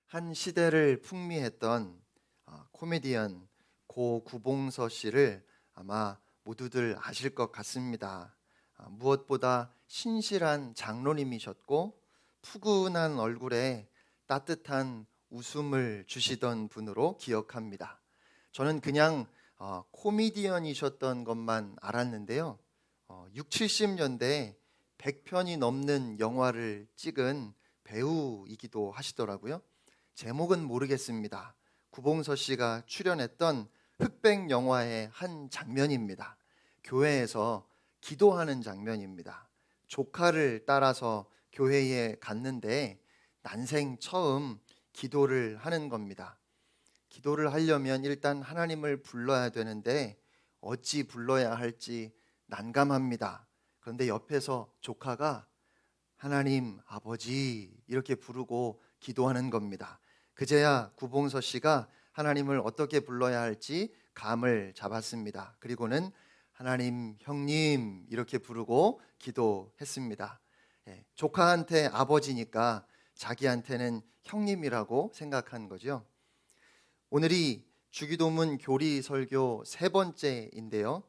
한 시대를 풍미했던 코미디언 고 구봉서 씨를 아마 모두들 아실 것 같습니다. 무엇보다 신실한 장로님이셨고 푸근한 얼굴에 따뜻한 웃음을 주시던 분으로 기억합니다. 저는 그냥 코미디언이셨던 것만 알았는데요. 6, 70년대에 100편이 넘는 영화를 찍은 배우이기도 하시더라고요. 제목은 모르겠습니다. 구봉서 씨가 출연했던 흑백 영화의 한 장면입니다. 교회에서 기도하는 장면입니다. 조카를 따라서 교회에 갔는데 난생 처음 기도를 하는 겁니다. 기도를 하려면 일단 하나님을 불러야 되는데 어찌 불러야 할지 난감합니다. 그런데 옆에서 조카가 하나님 아버지 이렇게 부르고 기도하는 겁니다. 그제야 구봉서 씨가 하나님을 어떻게 불러야 할지 감을 잡았습니다. 그리고는 하나님 형님 이렇게 부르고 기도했습니다. 조카한테 아버지니까 자기한테는 형님이라고 생각한 거죠. 오늘이 주기도문 교리 설교 세 번째인데요.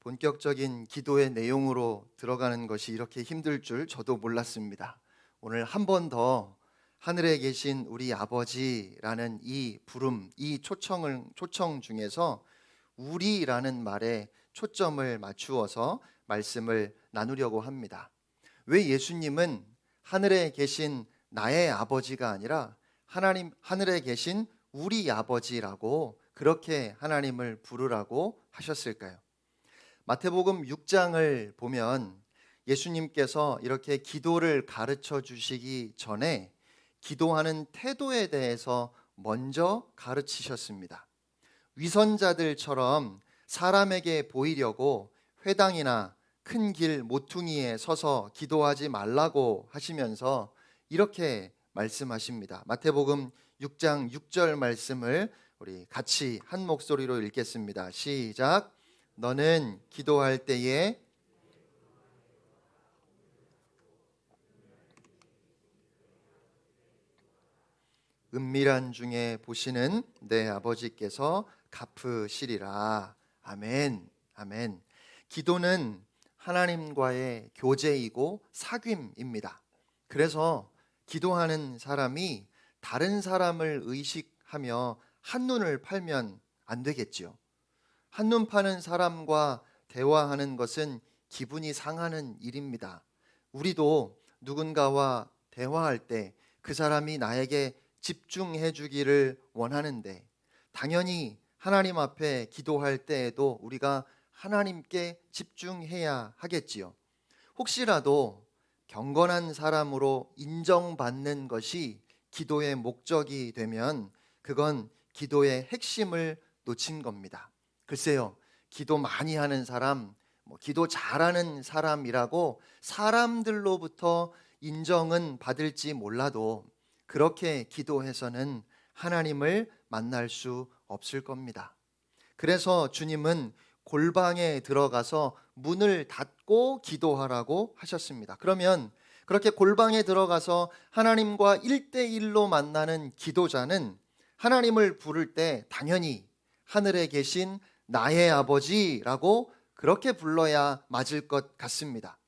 본격적인 기도의 내용으로 들어가는 것이 이렇게 힘들 줄 저도 몰랐습니다. 오늘 한 번 더 하늘에 계신 우리 아버지라는 이 부름, 이 초청 중에서 우리라는 말에 초점을 맞추어서 말씀을 나누려고 합니다. 왜 예수님은 하늘에 계신 나의 아버지가 아니라 하나님 하늘에 계신 우리 아버지라고 그렇게 하나님을 부르라고 하셨을까요? 마태복음 6장을 보면 예수님께서 이렇게 기도를 가르쳐 주시기 전에 기도하는 태도에 대해서 먼저 가르치셨습니다. 위선자들처럼 사람에게 보이려고 회당이나 큰 길 모퉁이에 서서 기도하지 말라고 하시면서 이렇게 말씀하십니다. 마태복음 6장 6절 말씀을 우리 같이 한 목소리로 읽겠습니다. 시작. 너는 기도할 때에 은밀한 중에 보시는 내 아버지께서 갚으시리라. 아멘. 아멘. 기도는 하나님과의 교제이고 사귐입니다. 그래서 기도하는 사람이 다른 사람을 의식하며 한눈을 팔면 안 되겠지요. 한눈 파는 사람과 대화하는 것은 기분이 상하는 일입니다. 우리도 누군가와 대화할 때 그 사람이 나에게 집중해 주기를 원하는데 당연히 하나님 앞에 기도할 때에도 우리가 하나님께 집중해야 하겠지요. 혹시라도 경건한 사람으로 인정받는 것이 기도의 목적이 되면 그건 기도의 핵심을 놓친 겁니다. 글쎄요, 기도 많이 하는 사람, 기도 잘하는 사람이라고 사람들로부터 인정은 받을지 몰라도 그렇게 기도해서는 하나님을 만날 수 없을 겁니다. 그래서 주님은 골방에 들어가서 문을 닫고 기도하라고 하셨습니다. 그러면 그렇게 골방에 들어가서 하나님과 1대1로 만나는 기도자는 하나님을 부를 때 당연히 하늘에 계신 나의 아버지라고 그렇게 불러야 맞을 것 같습니다.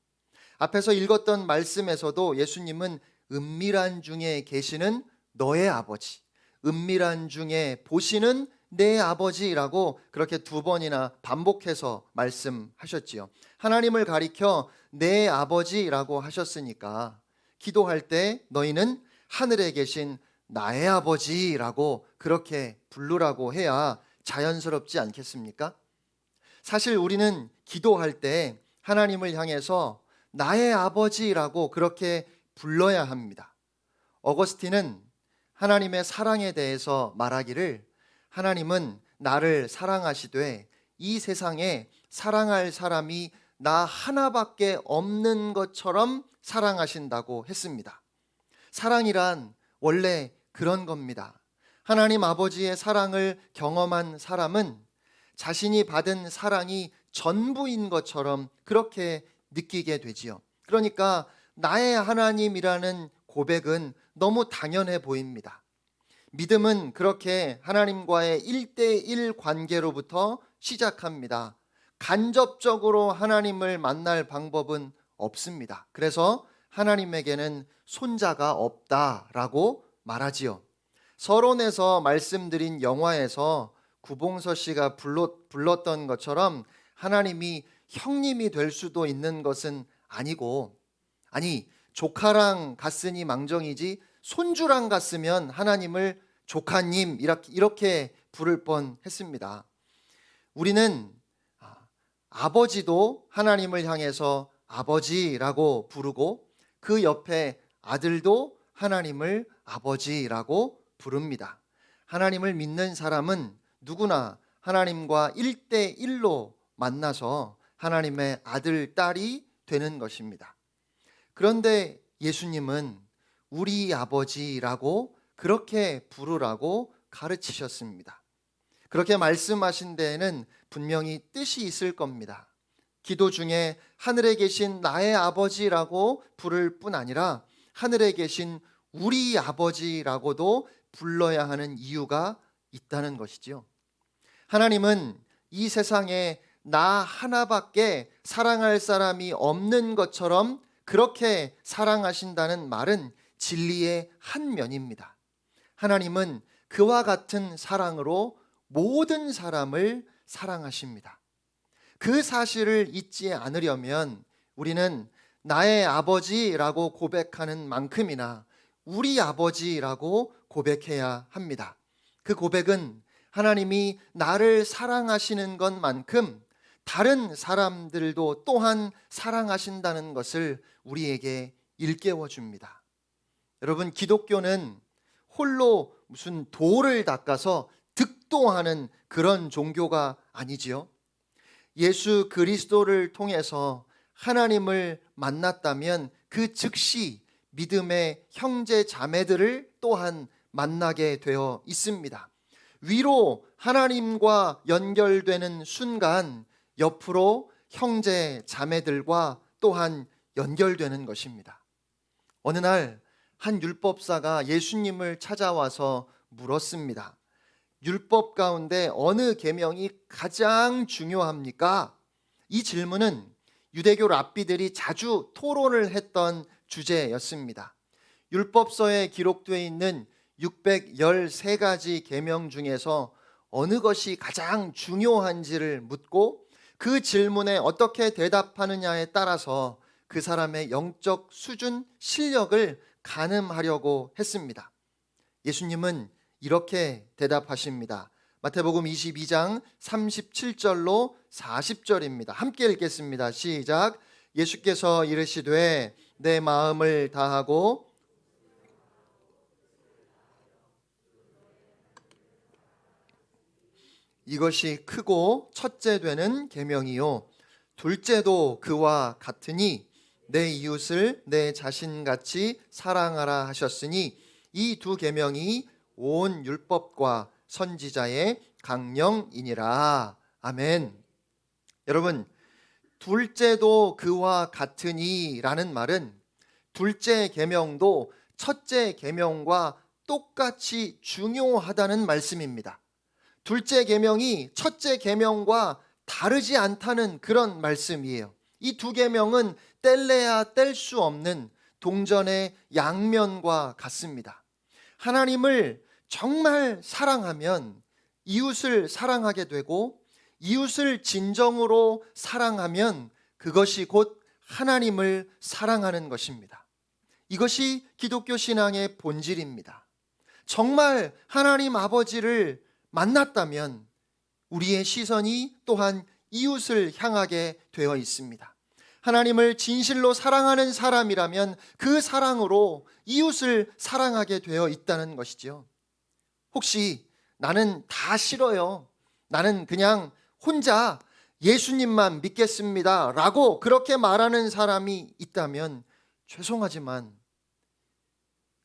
앞에서 읽었던 말씀에서도 예수님은 은밀한 중에 계시는 너의 아버지, 은밀한 중에 보시는 내 아버지라고 그렇게 두 번이나 반복해서 말씀하셨지요. 하나님을 가리켜 내 아버지라고 하셨으니까 기도할 때 너희는 하늘에 계신 나의 아버지라고 그렇게 부르라고 해야 자연스럽지 않겠습니까? 사실 우리는 기도할 때 하나님을 향해서 나의 아버지라고 그렇게 불러야 합니다. 어거스틴은 하나님의 사랑에 대해서 말하기를 하나님은 나를 사랑하시되 이 세상에 사랑할 사람이 나 하나밖에 없는 것처럼 사랑하신다고 했습니다. 사랑이란 원래 그런 겁니다. 하나님 아버지의 사랑을 경험한 사람은 자신이 받은 사랑이 전부인 것처럼 그렇게 느끼게 되지요. 그러니까 나의 하나님이라는 고백은 너무 당연해 보입니다. 믿음은 그렇게 하나님과의 1대1 관계로부터 시작합니다. 간접적으로 하나님을 만날 방법은 없습니다. 그래서 하나님에게는 손자가 없다라고 말하지요. 서론에서 말씀드린 영화에서 구봉서 씨가 불렀던 것처럼 하나님이 형님이 될 수도 있는 것은 아니고, 아니 조카랑 갔으니 망정이지 손주랑 갔으면 하나님을 조카님 이렇게 부를 뻔했습니다. 우리는 아버지도 하나님을 향해서 아버지라고 부르고 그 옆에 아들도 하나님을 아버지라고 부릅니다. 하나님을 믿는 사람은 누구나 하나님과 1대1로 만나서 하나님의 아들, 딸이 되는 것입니다. 그런데 예수님은 우리 아버지라고 그렇게 부르라고 가르치셨습니다. 그렇게 말씀하신 데에는 분명히 뜻이 있을 겁니다. 기도 중에 하늘에 계신 나의 아버지라고 부를 뿐 아니라 하늘에 계신 우리 아버지라고도 불러야 하는 이유가 있다는 것이지요. 하나님은 이 세상에 나 하나밖에 사랑할 사람이 없는 것처럼 그렇게 사랑하신다는 말은 진리의 한 면입니다. 하나님은 그와 같은 사랑으로 모든 사람을 사랑하십니다. 그 사실을 잊지 않으려면 우리는 나의 아버지라고 고백하는 만큼이나 우리 아버지라고 고백해야 합니다. 그 고백은 하나님이 나를 사랑하시는 것만큼 다른 사람들도 또한 사랑하신다는 것을 우리에게 일깨워 줍니다. 여러분, 기독교는 홀로 무슨 도를 닦아서 득도하는 그런 종교가 아니지요. 예수 그리스도를 통해서 하나님을 만났다면 그 즉시 믿음의 형제 자매들을 또한 만나게 되어 있습니다. 위로 하나님과 연결되는 순간 옆으로 형제 자매들과 또한 연결되는 것입니다. 어느 날 한 율법사가 예수님을 찾아와서 물었습니다. 율법 가운데 어느 계명이 가장 중요합니까? 이 질문은 유대교 랍비들이 자주 토론을 했던 주제였습니다. 율법서에 기록되어 있는 613가지 계명 중에서 어느 것이 가장 중요한지를 묻고 그 질문에 어떻게 대답하느냐에 따라서 그 사람의 영적 수준, 실력을 가늠하려고 했습니다. 예수님은 이렇게 대답하십니다. 마태복음 22장 37절로 40절입니다. 함께 읽겠습니다. 시작. 예수께서 이르시되 내 마음을 다하고 이것이 크고 첫째 되는 계명이요 둘째도 그와 같으니 내 이웃을 내 자신같이 사랑하라 하셨으니 이 두 계명이 온 율법과 선지자의 강령이니라. 아멘. 여러분, 둘째도 그와 같으니 라는 말은 둘째 계명도 첫째 계명과 똑같이 중요하다는 말씀입니다. 둘째 계명이 첫째 계명과 다르지 않다는 그런 말씀이에요. 이 두 계명은 뗄래야 뗄 수 없는 동전의 양면과 같습니다. 하나님을 정말 사랑하면 이웃을 사랑하게 되고 이웃을 진정으로 사랑하면 그것이 곧 하나님을 사랑하는 것입니다. 이것이 기독교 신앙의 본질입니다. 정말 하나님 아버지를 만났다면 우리의 시선이 또한 이웃을 향하게 되어 있습니다. 하나님을 진실로 사랑하는 사람이라면 그 사랑으로 이웃을 사랑하게 되어 있다는 것이죠. 혹시 나는 다 싫어요, 나는 그냥 혼자 예수님만 믿겠습니다 라고 그렇게 말하는 사람이 있다면 죄송하지만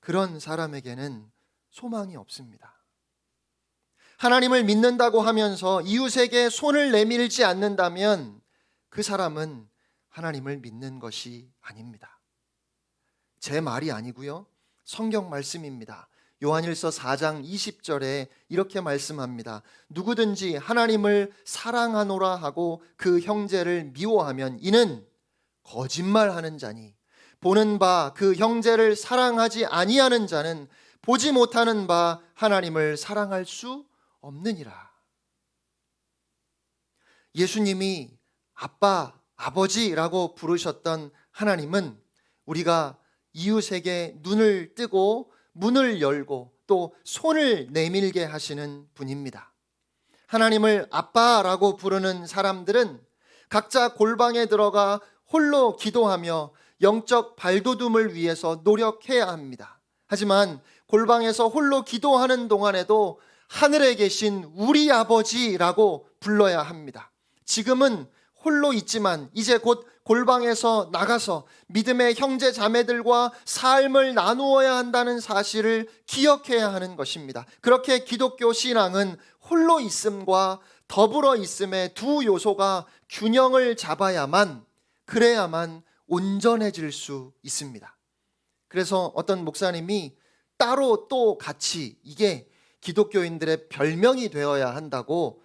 그런 사람에게는 소망이 없습니다. 하나님을 믿는다고 하면서 이웃에게 손을 내밀지 않는다면 그 사람은 하나님을 믿는 것이 아닙니다. 제 말이 아니고요, 성경 말씀입니다. 요한일서 4장 20절에 이렇게 말씀합니다. 누구든지 하나님을 사랑하노라 하고 그 형제를 미워하면 이는 거짓말하는 자니 보는 바 그 형제를 사랑하지 아니하는 자는 보지 못하는 바 하나님을 사랑할 수 없느니라. 예수님이 아빠, 아버지라고 부르셨던 하나님은 우리가 이웃에게 눈을 뜨고 문을 열고 또 손을 내밀게 하시는 분입니다. 하나님을 아빠라고 부르는 사람들은 각자 골방에 들어가 홀로 기도하며 영적 발돋움을 위해서 노력해야 합니다. 하지만 골방에서 홀로 기도하는 동안에도 하늘에 계신 우리 아버지라고 불러야 합니다. 지금은 홀로 있지만 이제 곧 골방에서 나가서 믿음의 형제 자매들과 삶을 나누어야 한다는 사실을 기억해야 하는 것입니다. 그렇게 기독교 신앙은 홀로 있음과 더불어 있음의 두 요소가 균형을 잡아야만, 그래야만 온전해질 수 있습니다. 그래서 어떤 목사님이 따로 또 같이, 이게 기독교인들의 별명이 되어야 한다고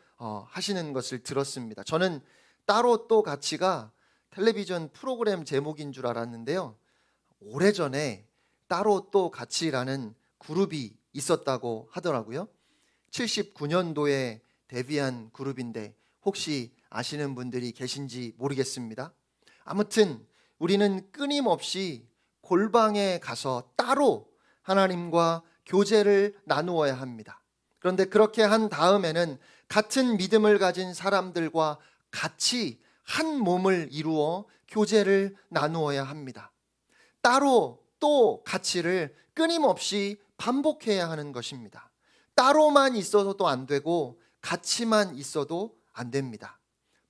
하시는 것을 들었습니다. 저는 따로 또 같이가 텔레비전 프로그램 제목인 줄 알았는데요, 오래전에 따로 또 같이라는 그룹이 있었다고 하더라고요. 79년도에 데뷔한 그룹인데 혹시 아시는 분들이 계신지 모르겠습니다. 아무튼 우리는 끊임없이 골방에 가서 따로 하나님과 교제를 나누어야 합니다. 그런데 그렇게 한 다음에는 같은 믿음을 가진 사람들과 같이 한 몸을 이루어 교제를 나누어야 합니다. 따로 또 같이를 끊임없이 반복해야 하는 것입니다. 따로만 있어서도 안 되고 같이만 있어도 안 됩니다.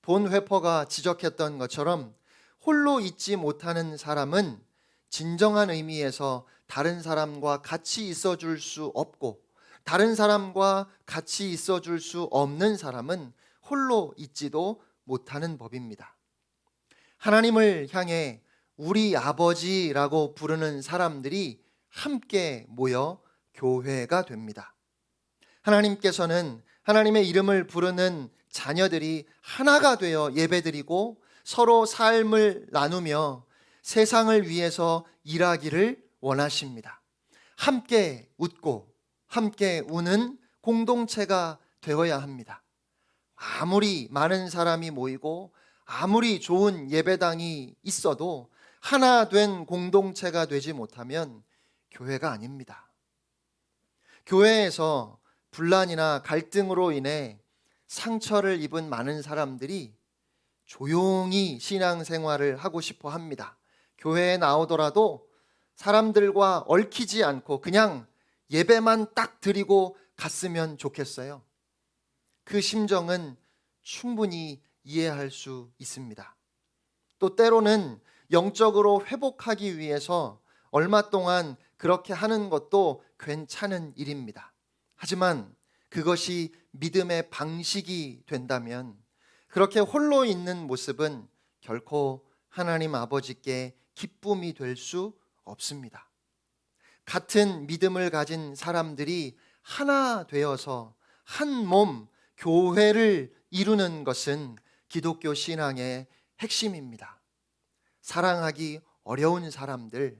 본 회퍼가 지적했던 것처럼 홀로 있지 못하는 사람은 진정한 의미에서 다른 사람과 같이 있어줄 수 없고, 다른 사람과 같이 있어줄 수 없는 사람은 홀로 있지도 못하는 법입니다. 하나님을 향해 우리 아버지라고 부르는 사람들이 함께 모여 교회가 됩니다. 하나님께서는 하나님의 이름을 부르는 자녀들이 하나가 되어 예배드리고 서로 삶을 나누며 세상을 위해서 일하기를 원하십니다. 함께 웃고 함께 우는 공동체가 되어야 합니다. 아무리 많은 사람이 모이고 아무리 좋은 예배당이 있어도 하나 된 공동체가 되지 못하면 교회가 아닙니다. 교회에서 분란이나 갈등으로 인해 상처를 입은 많은 사람들이 조용히 신앙생활을 하고 싶어 합니다. 교회에 나오더라도 사람들과 얽히지 않고 그냥 예배만 딱 드리고 갔으면 좋겠어요. 그 심정은 충분히 이해할 수 있습니다. 또 때로는 영적으로 회복하기 위해서 얼마 동안 그렇게 하는 것도 괜찮은 일입니다. 하지만 그것이 믿음의 방식이 된다면 그렇게 홀로 있는 모습은 결코 하나님 아버지께 기쁨이 될 수 없습니다. 같은 믿음을 가진 사람들이 하나 되어서 한 몸 교회를 이루는 것은 기독교 신앙의 핵심입니다. 사랑하기 어려운 사람들,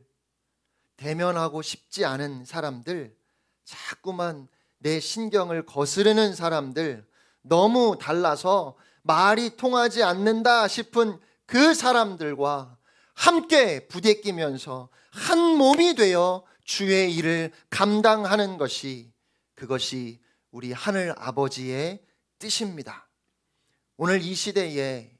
대면하고 싶지 않은 사람들, 자꾸만 내 신경을 거스르는 사람들, 너무 달라서 말이 통하지 않는다 싶은 그 사람들과 함께 부대끼면서 한 몸이 되어 주의 일을 감당하는 것이, 그것이 우리 하늘 아버지의 뜻입니다. 오늘 이 시대에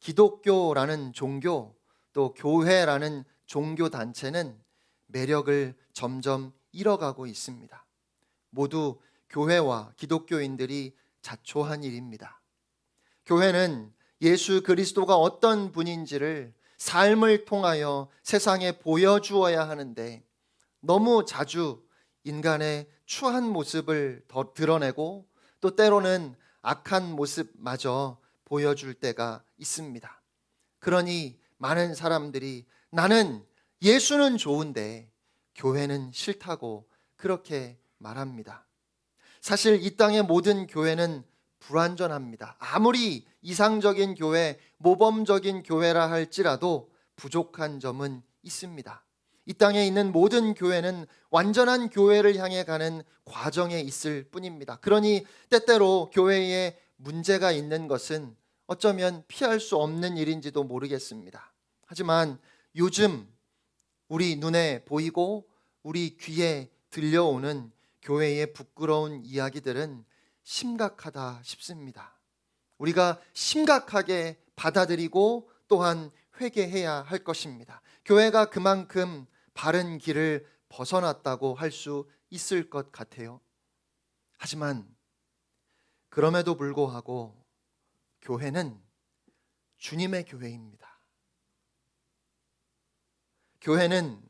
기독교라는 종교, 또 교회라는 종교 단체는 매력을 점점 잃어가고 있습니다. 모두 교회와 기독교인들이 자초한 일입니다. 교회는 예수 그리스도가 어떤 분인지를 삶을 통하여 세상에 보여주어야 하는데 너무 자주 인간의 추한 모습을 더 드러내고 또 때로는 악한 모습마저 보여줄 때가 있습니다. 그러니 많은 사람들이 나는 예수는 좋은데 교회는 싫다고 그렇게 말합니다. 사실 이 땅의 모든 교회는 불완전합니다. 아무리 이상적인 교회, 모범적인 교회라 할지라도 부족한 점은 있습니다. 이 땅에 있는 모든 교회는 완전한 교회를 향해 가는 과정에 있을 뿐입니다. 그러니 때때로 교회에 문제가 있는 것은 어쩌면 피할 수 없는 일인지도 모르겠습니다. 하지만 요즘 우리 눈에 보이고 우리 귀에 들려오는 교회의 부끄러운 이야기들은 심각하다 싶습니다. 우리가 심각하게 받아들이고 또한 회개해야 할 것입니다. 교회가 그만큼 바른 길을 벗어났다고 할 수 있을 것 같아요. 하지만 그럼에도 불구하고 교회는 주님의 교회입니다. 교회는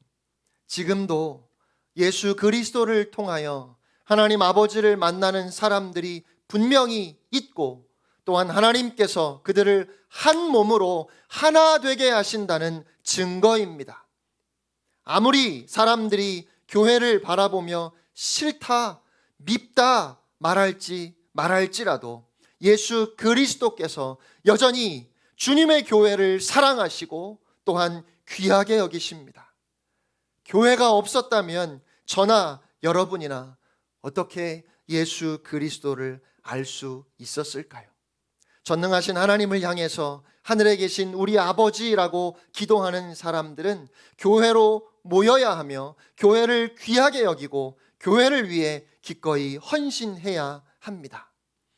지금도 예수 그리스도를 통하여 하나님 아버지를 만나는 사람들이 분명히 있고 또한 하나님께서 그들을 한 몸으로 하나 되게 하신다는 증거입니다. 아무리 사람들이 교회를 바라보며 싫다, 밉다 말할지라도 예수 그리스도께서 여전히 주님의 교회를 사랑하시고 또한 귀하게 여기십니다. 교회가 없었다면 저나 여러분이나 어떻게 예수 그리스도를 알 수 있었을까요? 전능하신 하나님을 향해서 하늘에 계신 우리 아버지라고 기도하는 사람들은 교회로 모여야 하며 교회를 귀하게 여기고 교회를 위해 기꺼이 헌신해야 합니다.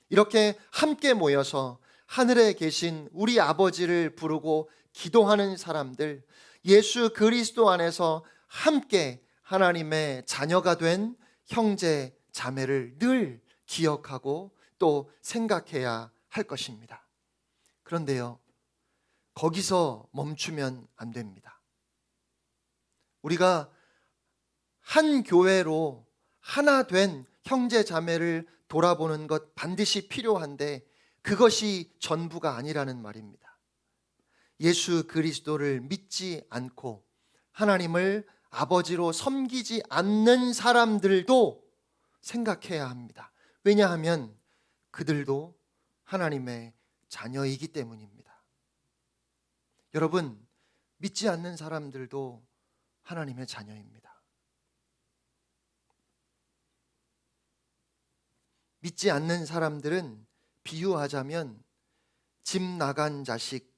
이렇게 함께 모여서 하늘에 계신 우리 아버지를 부르고 기도하는 사람들, 예수 그리스도 안에서 함께 하나님의 자녀가 된 형제 자매를 늘 기억하고 또 생각해야 할 것입니다. 그런데요, 거기서 멈추면 안 됩니다. 우리가 한 교회로 하나 된 형제 자매를 돌아보는 것 반드시 필요한데 그것이 전부가 아니라는 말입니다. 예수 그리스도를 믿지 않고 하나님을 아버지로 섬기지 않는 사람들도 생각해야 합니다. 왜냐하면 그들도 하나님의 자녀이기 때문입니다. 여러분, 믿지 않는 사람들도 하나님의 자녀입니다. 믿지 않는 사람들은 비유하자면 집 나간 자식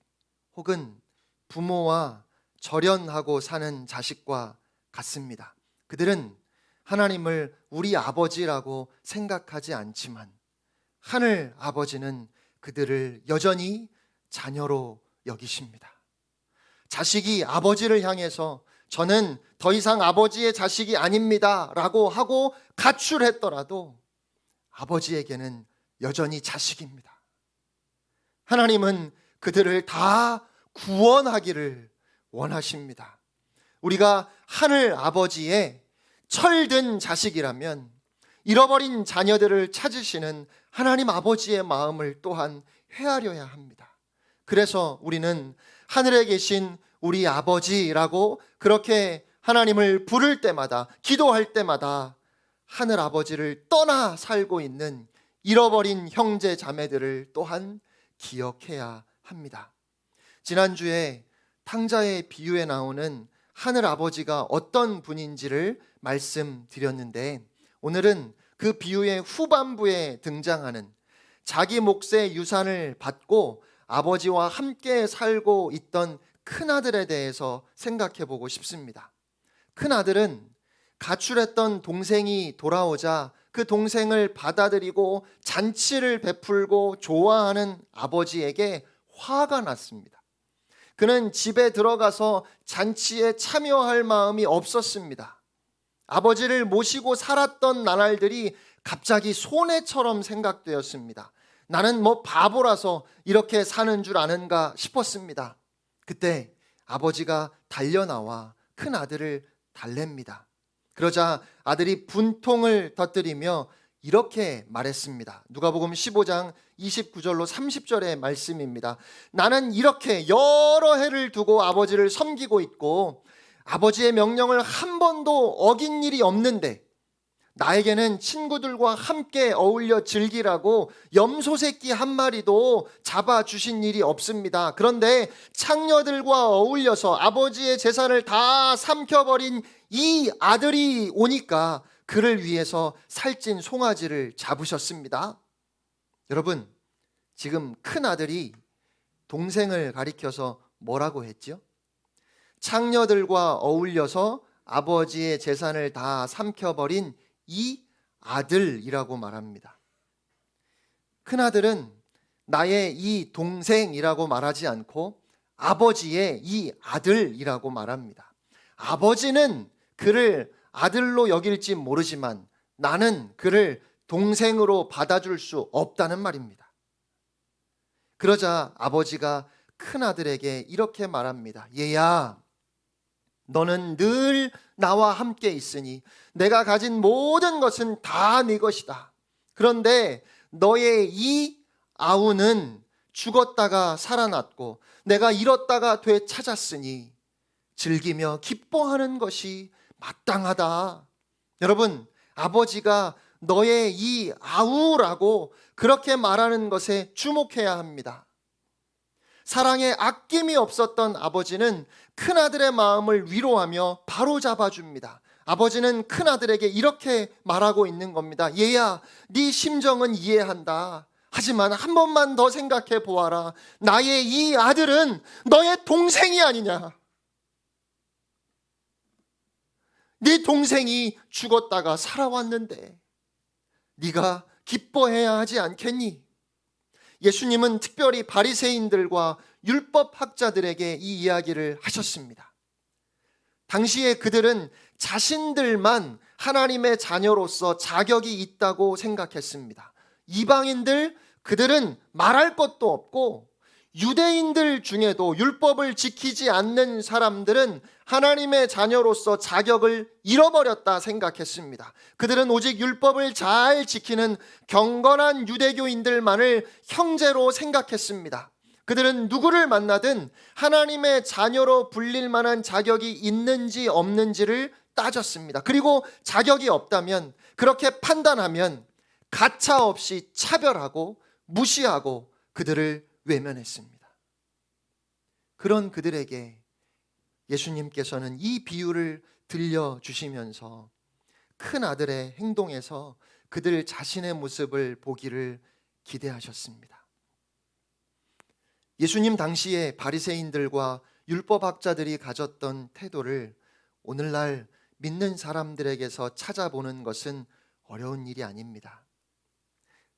혹은 부모와 절연하고 사는 자식과 같습니다. 그들은 하나님을 우리 아버지라고 생각하지 않지만 하늘 아버지는 그들을 여전히 자녀로 여기십니다. 자식이 아버지를 향해서 저는 더 이상 아버지의 자식이 아닙니다 라고 하고 가출했더라도 아버지에게는 여전히 자식입니다. 하나님은 그들을 다 구원하기를 원하십니다. 우리가 하늘 아버지의 철든 자식이라면 잃어버린 자녀들을 찾으시는 하나님 아버지의 마음을 또한 헤아려야 합니다. 그래서 우리는 하늘에 계신 우리 아버지라고 그렇게 하나님을 부를 때마다, 기도할 때마다 하늘 아버지를 떠나 살고 있는 잃어버린 형제 자매들을 또한 기억해야 합니다. 지난주에 탕자의 비유에 나오는 하늘 아버지가 어떤 분인지를 말씀드렸는데 오늘은 그 비유의 후반부에 등장하는 자기 몫의 유산을 받고 아버지와 함께 살고 있던 큰아들에 대해서 생각해 보고 싶습니다. 큰아들은 가출했던 동생이 돌아오자 그 동생을 받아들이고 잔치를 베풀고 좋아하는 아버지에게 화가 났습니다. 그는 집에 들어가서 잔치에 참여할 마음이 없었습니다. 아버지를 모시고 살았던 나날들이 갑자기 손해처럼 생각되었습니다. 나는 바보라서 이렇게 사는 줄 아는가 싶었습니다. 그때 아버지가 달려나와 큰 아들을 달랩니다. 그러자 아들이 분통을 터뜨리며 이렇게 말했습니다. 누가복음 15장 29절로 30절의 말씀입니다. 나는 이렇게 여러 해를 두고 아버지를 섬기고 있고 아버지의 명령을 한 번도 어긴 일이 없는데 나에게는 친구들과 함께 어울려 즐기라고 염소 새끼 한 마리도 잡아주신 일이 없습니다. 그런데 창녀들과 어울려서 아버지의 재산을 다 삼켜버린 이 아들이 오니까 그를 위해서 살찐 송아지를 잡으셨습니다. 여러분, 지금 큰 아들이 동생을 가리켜서 뭐라고 했죠? 창녀들과 어울려서 아버지의 재산을 다 삼켜버린 이 아들이라고 말합니다. 큰아들은 나의 이 동생이라고 말하지 않고 아버지의 이 아들이라고 말합니다. 아버지는 그를 아들로 여길지 모르지만 나는 그를 동생으로 받아줄 수 없다는 말입니다. 그러자 아버지가 큰아들에게 이렇게 말합니다. 얘야, 너는 늘 나와 함께 있으니 내가 가진 모든 것은 다 네 것이다. 그런데 너의 이 아우는 죽었다가 살아났고 내가 잃었다가 되찾았으니 즐기며 기뻐하는 것이 마땅하다. 여러분, 아버지가 너의 이 아우라고 그렇게 말하는 것에 주목해야 합니다. 사랑에 아낌이 없었던 아버지는 큰아들의 마음을 위로하며 바로 잡아줍니다. 아버지는 큰아들에게 이렇게 말하고 있는 겁니다. 얘야, 네 심정은 이해한다. 하지만 한 번만 더 생각해 보아라. 나의 이 아들은 너의 동생이 아니냐. 네 동생이 죽었다가 살아왔는데 네가 기뻐해야 하지 않겠니? 예수님은 특별히 바리새인들과 율법학자들에게 이 이야기를 하셨습니다. 당시에 그들은 자신들만 하나님의 자녀로서 자격이 있다고 생각했습니다. 이방인들, 그들은 말할 것도 없고 유대인들 중에도 율법을 지키지 않는 사람들은 하나님의 자녀로서 자격을 잃어버렸다 생각했습니다. 그들은 오직 율법을 잘 지키는 경건한 유대교인들만을 형제로 생각했습니다. 그들은 누구를 만나든 하나님의 자녀로 불릴 만한 자격이 있는지 없는지를 따졌습니다. 그리고 자격이 없다면, 그렇게 판단하면 가차없이 차별하고 무시하고 그들을 외면했습니다. 그런 그들에게 예수님께서는 이 비유를 들려주시면서 큰 아들의 행동에서 그들 자신의 모습을 보기를 기대하셨습니다. 예수님 당시에 바리새인들과 율법학자들이 가졌던 태도를 오늘날 믿는 사람들에게서 찾아보는 것은 어려운 일이 아닙니다.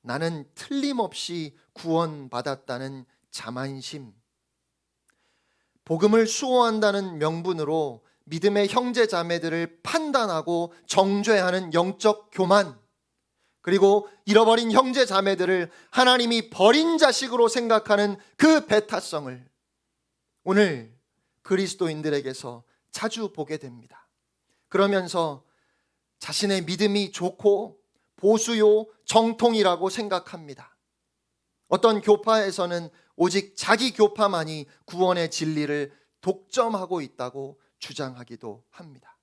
나는 틀림없이 구원받았다는 자만심, 복음을 수호한다는 명분으로 믿음의 형제 자매들을 판단하고 정죄하는 영적 교만, 그리고 잃어버린 형제 자매들을 하나님이 버린 자식으로 생각하는 그 배타성을 오늘 그리스도인들에게서 자주 보게 됩니다. 그러면서 자신의 믿음이 좋고 보수요 정통이라고 생각합니다. 어떤 교파에서는 오직 자기 교파만이 구원의 진리를 독점하고 있다고 주장하기도 합니다.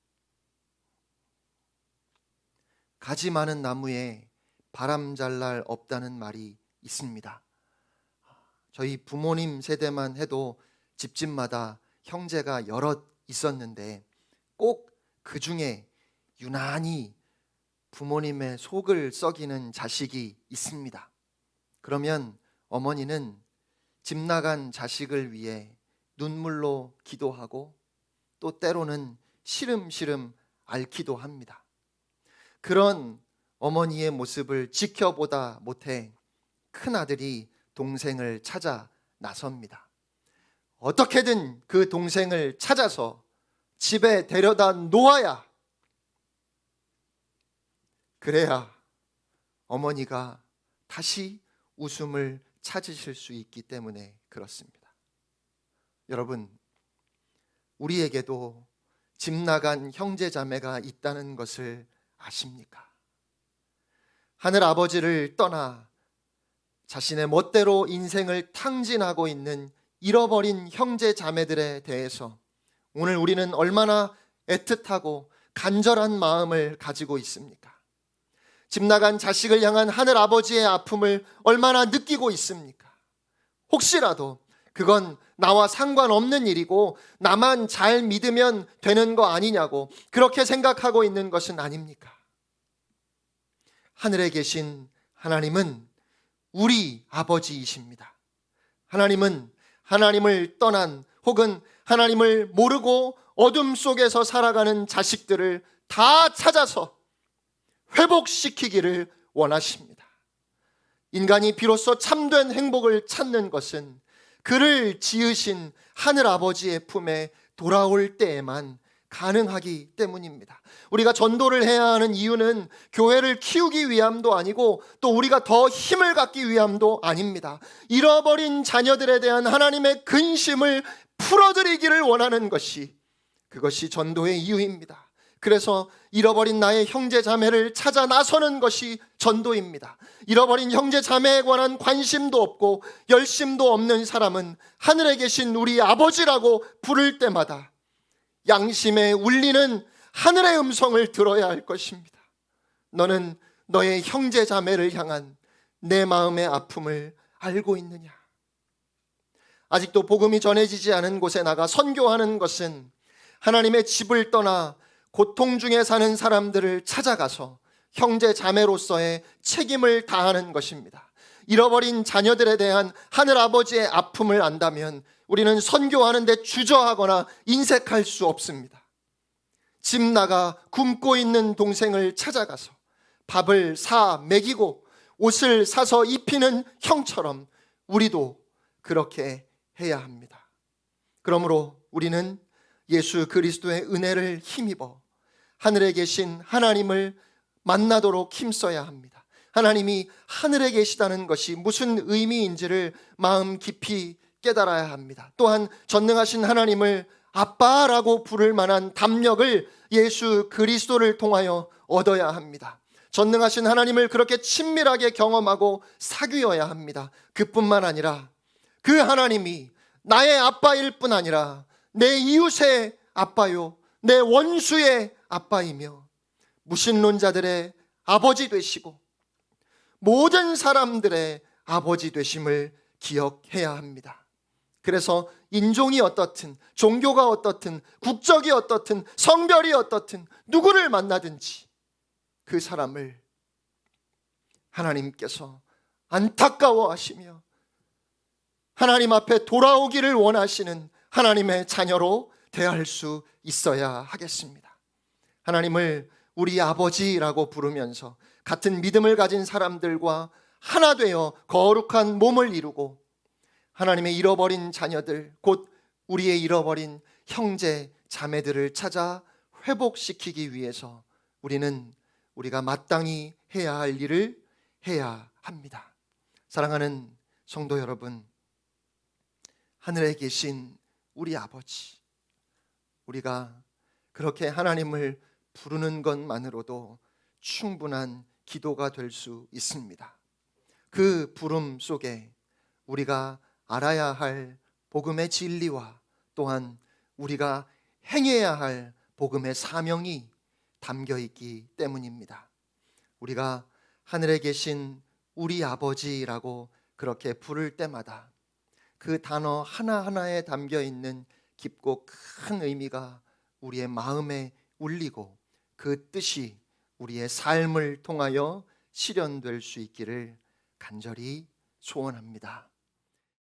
가지 많은 나무에 바람 잘 날 없다는 말이 있습니다. 저희 부모님 세대만 해도 집집마다 형제가 여럿 있었는데 꼭 그 중에 유난히 부모님의 속을 썩이는 자식이 있습니다. 그러면 어머니는 집 나간 자식을 위해 눈물로 기도하고 또 때로는 시름시름 앓기도 합니다. 그런 어머니의 모습을 지켜보다 못해 큰아들이 동생을 찾아 나섭니다. 어떻게든 그 동생을 찾아서 집에 데려다 놓아야, 그래야 어머니가 다시 웃음을 찾으실 수 있기 때문에 그렇습니다. 여러분, 우리에게도 집 나간 형제 자매가 있다는 것을 아십니까? 하늘 아버지를 떠나 자신의 멋대로 인생을 탕진하고 있는 잃어버린 형제 자매들에 대해서 오늘 우리는 얼마나 애틋하고 간절한 마음을 가지고 있습니까? 집 나간 자식을 향한 하늘 아버지의 아픔을 얼마나 느끼고 있습니까? 혹시라도 그건 나와 상관없는 일이고 나만 잘 믿으면 되는 거 아니냐고 그렇게 생각하고 있는 것은 아닙니까? 하늘에 계신 하나님은 우리 아버지이십니다. 하나님은 하나님을 떠난 혹은 하나님을 모르고 어둠 속에서 살아가는 자식들을 다 찾아서 회복시키기를 원하십니다. 인간이 비로소 참된 행복을 찾는 것은 그를 지으신 하늘 아버지의 품에 돌아올 때에만 가능하기 때문입니다. 우리가 전도를 해야 하는 이유는 교회를 키우기 위함도 아니고 또 우리가 더 힘을 갖기 위함도 아닙니다. 잃어버린 자녀들에 대한 하나님의 근심을 풀어드리기를 원하는 것이 그것이 전도의 이유입니다. 그래서 잃어버린 나의 형제 자매를 찾아 나서는 것이 전도입니다. 잃어버린 형제 자매에 관한 관심도 없고 열심도 없는 사람은 하늘에 계신 우리 아버지라고 부를 때마다 양심에 울리는 하늘의 음성을 들어야 할 것입니다. 너는 너의 형제 자매를 향한 내 마음의 아픔을 알고 있느냐? 아직도 복음이 전해지지 않은 곳에 나가 선교하는 것은 하나님의 집을 떠나 고통 중에 사는 사람들을 찾아가서 형제 자매로서의 책임을 다하는 것입니다. 잃어버린 자녀들에 대한 하늘 아버지의 아픔을 안다면 우리는 선교하는 데 주저하거나 인색할 수 없습니다. 집 나가 굶고 있는 동생을 찾아가서 밥을 사 먹이고 옷을 사서 입히는 형처럼 우리도 그렇게 해야 합니다. 그러므로 우리는 예수 그리스도의 은혜를 힘입어 하늘에 계신 하나님을 만나도록 힘써야 합니다. 하나님이 하늘에 계시다는 것이 무슨 의미인지를 마음 깊이 깨달아야 합니다. 또한 전능하신 하나님을 아빠라고 부를 만한 담력을 예수 그리스도를 통하여 얻어야 합니다. 전능하신 하나님을 그렇게 친밀하게 경험하고 사귀어야 합니다. 그뿐만 아니라 그 하나님이 나의 아빠일 뿐 아니라 내 이웃의 아빠요, 내 원수의 아빠이며 무신론자들의 아버지 되시고 모든 사람들의 아버지 되심을 기억해야 합니다. 그래서 인종이 어떻든 종교가 어떻든 국적이 어떻든 성별이 어떻든 누구를 만나든지 그 사람을 하나님께서 안타까워하시며 하나님 앞에 돌아오기를 원하시는 하나님의 자녀로 대할 수 있어야 하겠습니다. 하나님을 우리 아버지라고 부르면서 같은 믿음을 가진 사람들과 하나 되어 거룩한 몸을 이루고 하나님의 잃어버린 자녀들, 곧 우리의 잃어버린 형제 자매들을 찾아 회복시키기 위해서 우리는 우리가 마땅히 해야 할 일을 해야 합니다. 사랑하는 성도 여러분, 하늘에 계신 우리 아버지, 우리가 그렇게 하나님을 부르는 것만으로도 충분한 기도가 될 수 있습니다. 그 부름 속에 우리가 알아야 할 복음의 진리와 또한 우리가 행해야 할 복음의 사명이 담겨 있기 때문입니다. 우리가 하늘에 계신 우리 아버지라고 그렇게 부를 때마다 그 단어 하나하나에 담겨 있는 깊고 큰 의미가 우리의 마음에 울리고 그 뜻이 우리의 삶을 통하여 실현될 수 있기를 간절히 소원합니다.